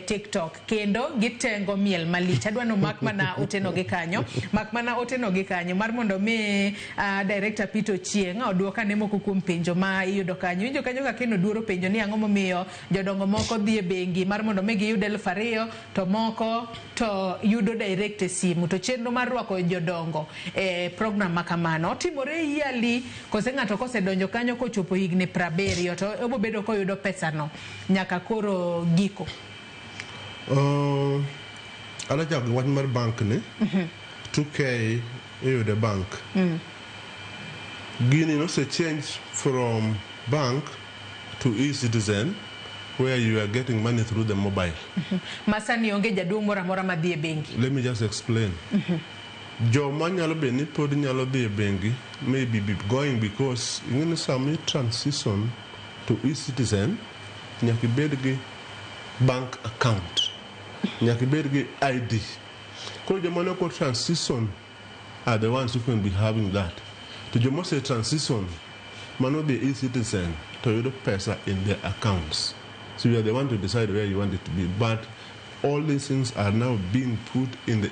TikTok kendo gitengo miel malich. Adwano mak mana oteno gi kanyo. Mak mana oteno gi kanyo mar mondo mi director Peter Ochieng oduoka ne moko kuom penjo ma iyudo kanyo. Winjo kanyo ka keno duoro penjo ni ang'o momiyo jodongo moko dhi e bengi mar mondo mi giyud 2,000 to moko to yudo direct e simu. To chenro mar rwako jodongo program makamano otimore yearly kose ng'ato kosedonjo kanyo kochopo higni 70 to obo bedo koyudo pesa no nyaka koro giko. Ala jag wach mar bank ni 2K the bank gini no se change from bank to e-citizen where you are getting money through the mobile. Masani onge jaduong' mora mora ma dhi e bengi. Let me just explain. Jo manyalo be ni pod nyalo dhi e bengi maybe be going because in some transition to e-citizen nyaka bed gi bank account, nyaka bed gi ID. Ko jo mano ko transition are the ones who can be having that. To jo mose transition mano the e-citizen to yudo pesa in their accounts. So you are the one to decide where you want it to be, but all these things are now being put in the